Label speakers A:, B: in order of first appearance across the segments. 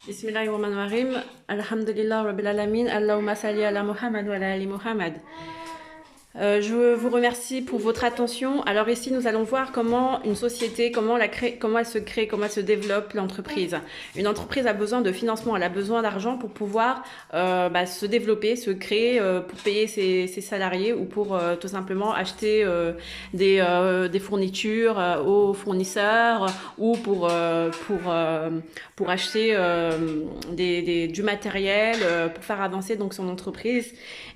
A: Bismillahirrahmanirrahim. Alhamdulillah Rabbil Alamin. Allahumma salli ala Muhammad wa ala ali Muhammad. Je vous remercie pour votre attention. Alors ici, nous allons voir comment une société, comment elle se crée, comment elle se développe l'entreprise. Une entreprise a besoin de financement, elle a besoin d'argent pour pouvoir se développer, se créer, pour payer ses salariés ou pour tout simplement acheter des fournitures aux fournisseurs ou pour acheter du matériel pour faire avancer donc son entreprise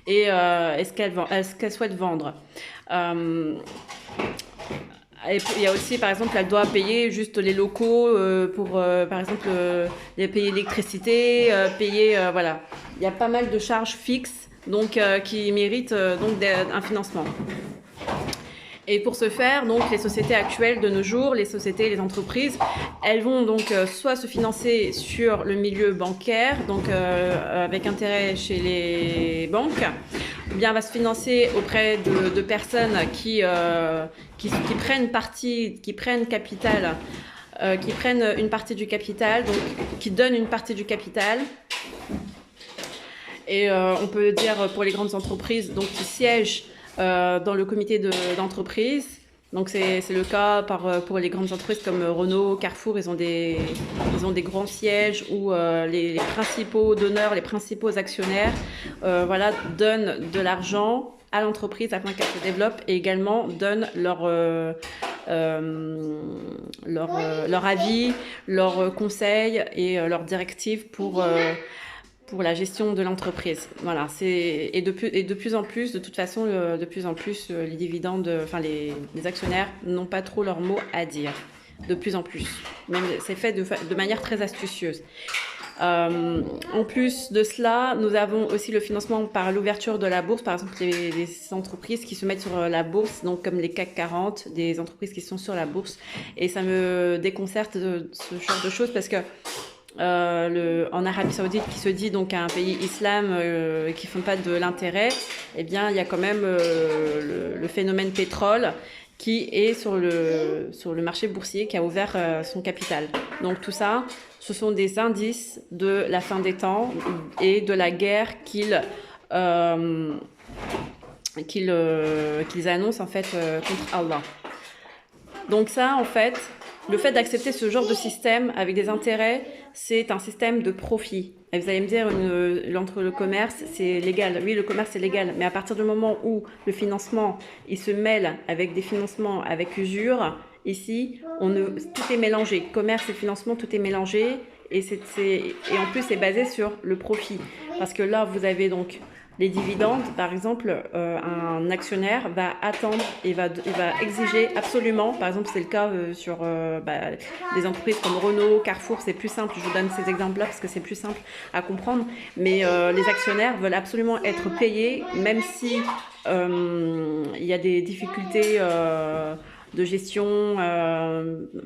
A: et ce qu'elle souhaite vendre. Et il y a aussi, par exemple, elle doit payer juste les locaux pour, par exemple, payer l'électricité, voilà. Il y a pas mal de charges fixes donc, qui méritent donc un financement. Et pour ce faire, donc, les sociétés actuelles de nos jours, les entreprises, elles vont donc soit se financer sur le milieu bancaire, donc avec intérêt chez les banques, ou bien elle va se financer auprès de personnes qui prennent capital, qui prennent une partie du capital, donc qui donnent une partie du capital. Et on peut dire pour les grandes entreprises, donc qui siègent dans le comité d'entreprise. Donc c'est le cas pour les grandes entreprises comme Renault, Carrefour, ils ont des grands sièges où les principaux donneurs, les principaux actionnaires donnent de l'argent à l'entreprise afin qu'elle se développe et également donnent leur avis, leurs conseils et leurs directives pour la gestion de l'entreprise. Voilà, et de plus en plus, de toute façon, les dividendes, les actionnaires n'ont pas trop leur mot à dire. De plus en plus. Même c'est fait de manière très astucieuse. En plus de cela, nous avons aussi le financement par l'ouverture de la bourse, par exemple les entreprises qui se mettent sur la bourse, donc comme les CAC 40, des entreprises qui sont sur la bourse. Et ça me déconcerte ce genre de choses parce que en Arabie Saoudite, qui se dit donc un pays islam qui ne font pas de l'intérêt, eh bien il y a quand même le phénomène pétrole qui est sur le marché boursier, qui a ouvert son capital. Donc tout ça, ce sont des indices de la fin des temps et de la guerre qu'ils annoncent en fait contre Allah. Donc ça, en fait, le fait d'accepter ce genre de système avec des intérêts, c'est un système de profit. Et vous allez me dire, le commerce, c'est légal. Oui, le commerce, c'est légal. Mais à partir du moment où le financement, il se mêle avec des financements avec usure, ici, tout est mélangé. Commerce et financement, tout est mélangé. Et en plus, c'est basé sur le profit. Parce que là, vous avez donc les dividendes, par exemple, un actionnaire va attendre et va exiger absolument, par exemple c'est le cas sur des entreprises comme Renault, Carrefour, c'est plus simple, je vous donne ces exemples-là parce que c'est plus simple à comprendre, mais les actionnaires veulent absolument être payés, même si il y a des difficultés de gestion,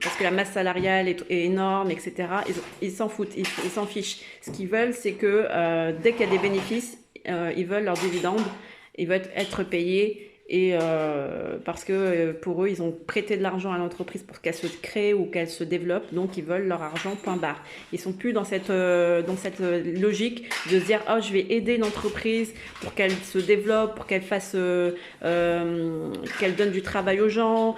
A: parce que la masse salariale est énorme, etc. Ils s'en foutent, ils s'en fichent. Ce qu'ils veulent, c'est que dès qu'il y a des bénéfices, ils veulent leurs dividendes, ils veulent être payés et parce que pour eux, ils ont prêté de l'argent à l'entreprise pour qu'elle se crée ou qu'elle se développe, donc ils veulent leur argent, point barre. Ils sont plus dans cette logique de se dire « Oh, je vais aider l'entreprise pour qu'elle se développe, pour qu'elle fasse, qu'elle donne du travail aux gens,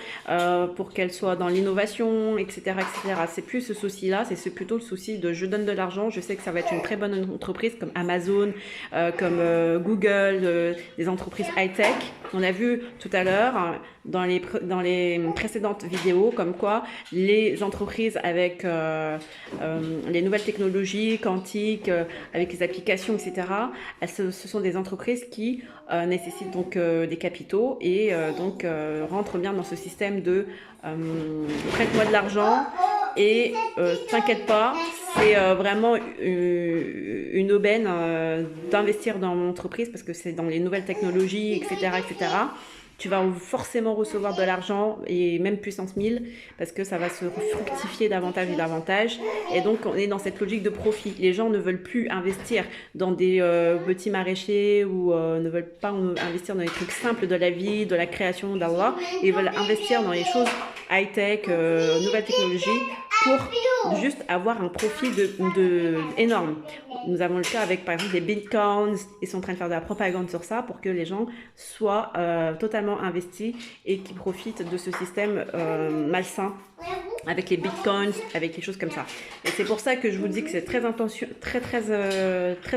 A: pour qu'elle soit dans l'innovation, etc. etc. » C'est plus ce souci-là, c'est plutôt le souci de « Je donne de l'argent, je sais que ça va être une très bonne entreprise comme Amazon, comme Google, des entreprises high-tech. » On a vu tout à l'heure dans les précédentes vidéos comme quoi les entreprises avec les nouvelles technologies quantiques, avec les applications, etc., ce sont des entreprises qui nécessitent donc des capitaux et donc rentrent bien dans ce système de prête-moi de l'argent et t'inquiète pas, c'est vraiment une aubaine d'investir dans mon entreprise parce que c'est dans les nouvelles technologies, etc., etc. Tu vas forcément recevoir de l'argent et même puissance 1000 parce que ça va se fructifier davantage et davantage. Et donc, on est dans cette logique de profit. Les gens ne veulent plus investir dans des petits maraîchers ou ne veulent pas investir dans les trucs simples de la vie, de la création d'Allah. Ils veulent investir dans les choses high-tech, nouvelles technologies pour juste avoir un profit énorme. Nous avons le cas avec par exemple des bitcoins, ils sont en train de faire de la propagande sur ça pour que les gens soient totalement investis et qui profitent de ce système malsain avec les bitcoins, avec les choses comme ça. Et c'est pour ça que je vous dis que c'est très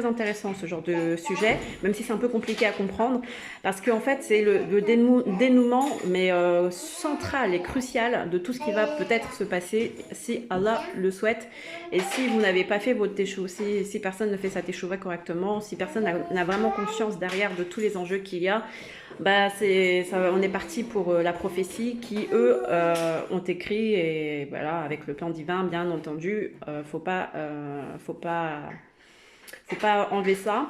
A: intéressant ce genre de sujet, même si c'est un peu compliqué à comprendre, parce qu'en fait c'est le dénouement, mais central et crucial de tout ce qui va peut-être se passer si Allah le souhaite, et si vous n'avez pas fait votre teshuva, si personne ne fait sa teshuva correctement, si personne n'a vraiment conscience derrière de tous les enjeux qu'il y a, bah on est parti pour la prophétie qui eux ont écrit, et voilà, avec le plan divin bien entendu, faut pas enlever ça.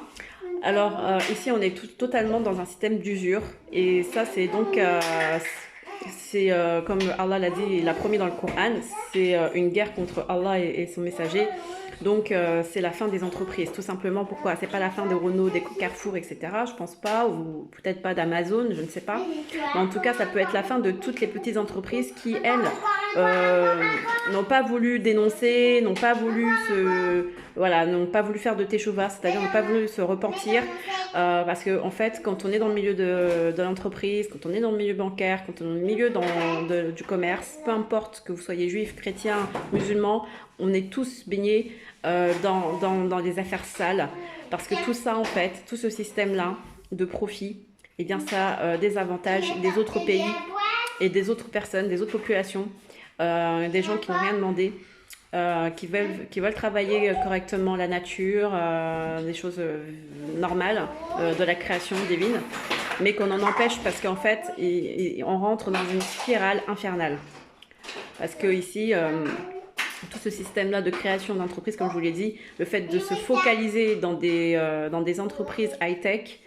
A: Alors ici on est totalement dans un système d'usure, et ça c'est donc comme Allah l'a dit, il l'a promis dans le Coran, c'est une guerre contre Allah et son messager. Donc c'est la fin des entreprises, tout simplement. Pourquoi? C'est pas la fin de Renault, des Carrefour, etc. Je pense pas, ou peut-être pas d'Amazon, je ne sais pas. Mais en tout cas, ça peut être la fin de toutes les petites entreprises qui, elles, n'ont pas voulu dénoncer, n'ont pas voulu n'ont pas voulu faire de teshuva, c'est-à-dire n'ont pas voulu se repentir, parce que en fait, quand on est dans le milieu de l'entreprise, quand on est dans le milieu bancaire, quand on est dans le milieu du commerce, peu importe que vous soyez juif, chrétien, musulman, on est tous baignés dans des affaires sales, parce que tout ça, en fait, tout ce système-là de profit, eh bien, ça désavantage des autres pays et des autres personnes, des autres populations, des gens qui n'ont rien demandé, qui veulent travailler correctement la nature, des choses normales de la création divine, mais qu'on en empêche parce qu'en fait, on rentre dans une spirale infernale. Parce que ici, tout ce système-là de création d'entreprises, comme je vous l'ai dit, le fait de se focaliser dans des entreprises high-tech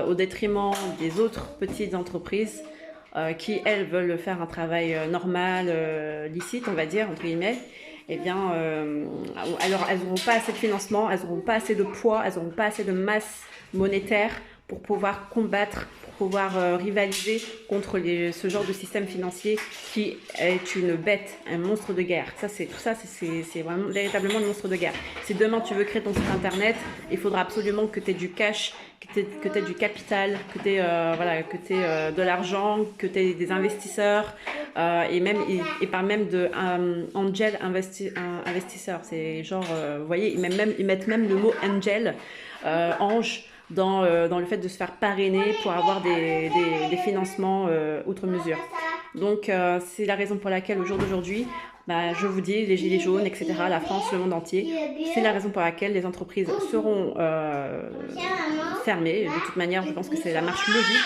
A: au détriment des autres petites entreprises qui, elles, veulent faire un travail normal, licite, on va dire, entre guillemets, eh bien, alors elles n'auront pas assez de financement, elles n'auront pas assez de poids, elles n'auront pas assez de masse monétaire pour pouvoir combattre, pour pouvoir rivaliser contre ce genre de système financier qui est une bête, un monstre de guerre. C'est vraiment véritablement un monstre de guerre. Si demain tu veux créer ton site internet, il faudra absolument que tu aies du cash, que tu aies du capital, que tu aies de l'argent, que tu aies des investisseurs, et par même de angel investisseurs. C'est genre, vous voyez, ils mettent même le mot angel, ange, dans le fait de se faire parrainer pour avoir des financements outre mesure. Donc c'est la raison pour laquelle au jour d'aujourd'hui, je vous dis, les gilets jaunes, etc., la France, le monde entier, c'est la raison pour laquelle les entreprises seront fermées. De toute manière, je pense que c'est la marche logique.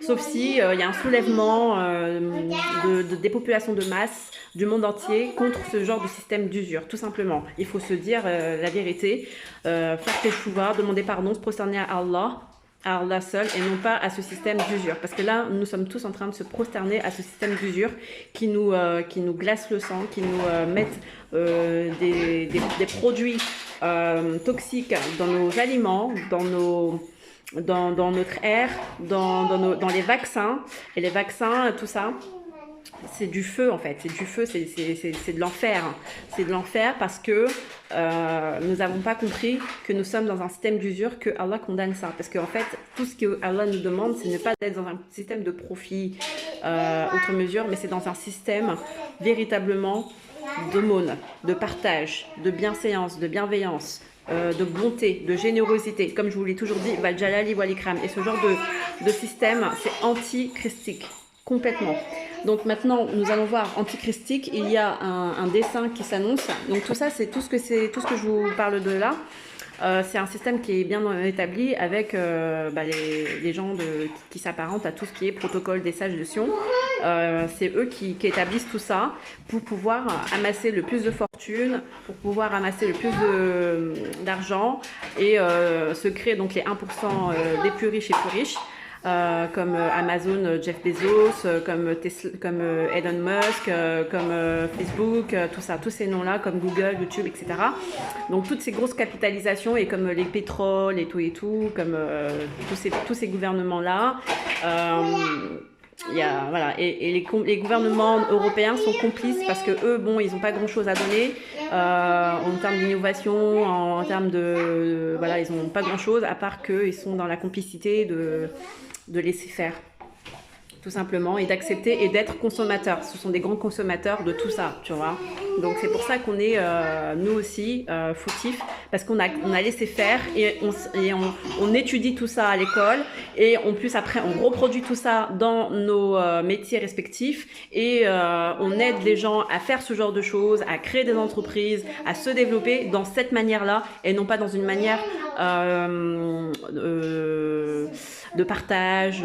A: Sauf si y a un soulèvement de dépopulation de masse du monde entier contre ce genre de système d'usure, tout simplement. Il faut se dire la vérité, faire teshuva, demander pardon, se prosterner à Allah seul, et non pas à ce système d'usure. Parce que là, nous sommes tous en train de se prosterner à ce système d'usure qui nous glace le sang, qui nous mettent des produits toxiques dans nos aliments, dans notre air, dans les vaccins. Et les vaccins, tout ça, c'est du feu en fait, c'est du feu, c'est de l'enfer. C'est de l'enfer parce que nous n'avons pas compris que nous sommes dans un système d'usure, que Allah condamne ça. Parce qu'en fait, tout ce que Allah nous demande, c'est ne pas être dans un système de profit outre mesure, mais c'est dans un système véritablement d'aumône, de partage, de bienséance, de bienveillance, de bonté, de générosité. Comme je vous l'ai toujours dit, Val Jalali wal Ikram. Et ce genre de système, c'est antichristique, complètement. Donc maintenant, nous allons voir antichristique. Il y a un dessin qui s'annonce. Donc tout ça, c'est tout ce que je vous parle de là. C'est un système qui est bien établi avec les gens qui s'apparentent à tout ce qui est protocole des sages de Sion. C'est eux qui établissent tout ça pour pouvoir amasser le plus de fortune, pour pouvoir amasser le plus d'argent et se créer donc les 1% des plus riches et plus riches. Comme Amazon, Jeff Bezos, comme Tesla, comme Elon Musk, comme Facebook, tout ça, tous ces noms-là, comme Google, YouTube, etc. Donc toutes ces grosses capitalisations, et comme les pétroles et tout, comme tous ces gouvernements-là, voilà, et les gouvernements européens sont complices parce que eux, bon, ils n'ont pas grand-chose à donner en termes d'innovation, en termes de voilà, ils n'ont pas grand-chose à part qu'ils sont dans la complicité de laisser faire, tout simplement, et d'accepter et d'être consommateurs. Ce sont des grands consommateurs de tout ça, tu vois. Donc c'est pour ça qu'on est, nous aussi, fautifs, parce qu'on a laissé faire et on étudie tout ça à l'école et en plus après on reproduit tout ça dans nos métiers respectifs et on aide les gens à faire ce genre de choses, à créer des entreprises, à se développer dans cette manière-là et non pas dans une manière de partage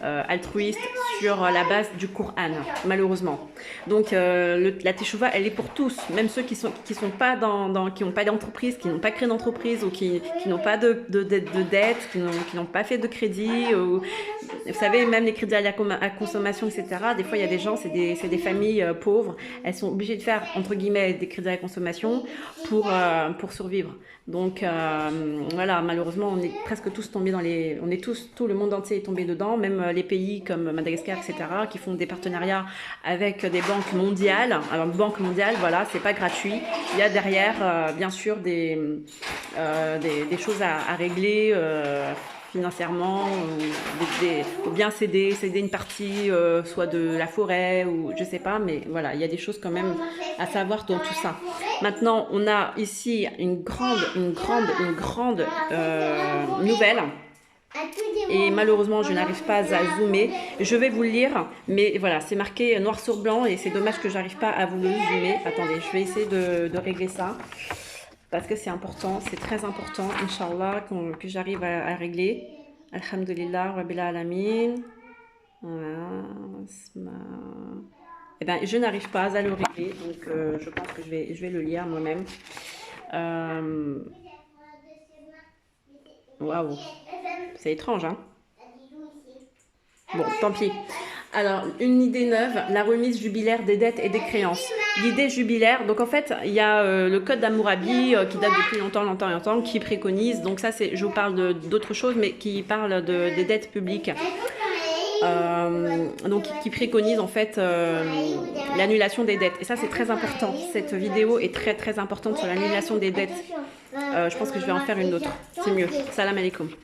A: altruiste sur la base du Coran, malheureusement. Donc la teshuva, elle est pour tous, même ceux qui n'ont pas d'entreprise, qui n'ont pas créé d'entreprise ou qui n'ont pas de dette, qui n'ont pas fait de crédit. Vous savez, même les crédits à la consommation, etc. Des fois, il y a des gens, c'est des familles pauvres, elles sont obligées de faire, entre guillemets, des crédits à la consommation pour survivre. Donc voilà, malheureusement, on est presque tous tombés tout le monde entier est tombé dedans, même les pays comme Madagascar, etc., qui font des partenariats avec des banques mondiales. Alors, banque mondiale, voilà, c'est pas gratuit. Il y a derrière, bien sûr, des choses à régler financièrement, ou bien céder une partie, soit de la forêt, ou je sais pas, mais voilà, il y a des choses quand même à savoir dans tout ça. Maintenant, on a ici une grande nouvelle. Et malheureusement, je n'arrive pas à zoomer. Je vais vous le lire, mais voilà, c'est marqué noir sur blanc et c'est dommage que j'arrive pas à vous le zoomer. Attendez, je vais essayer de régler ça parce que c'est important, c'est très important, Inch'Allah, que j'arrive à régler. Alhamdulillah, Rabbil Alamin. Voilà. Eh ben, je n'arrive pas à le régler, donc je pense que je vais le lire moi-même. Waouh, c'est étrange, hein? Bon, tant pis. Alors, une idée neuve, la remise jubilaire des dettes et des créances. L'idée jubilaire, donc en fait, il y a le code d'Hammurabi qui date depuis longtemps, qui préconise, donc ça, je vous parle d'autre chose, mais qui parle des dettes publiques. Donc qui préconise en fait l'annulation des dettes. Et ça, c'est très important. Cette vidéo est très importante sur l'annulation des dettes. Je pense que je vais en faire une autre. C'est mieux. Salam alaikum.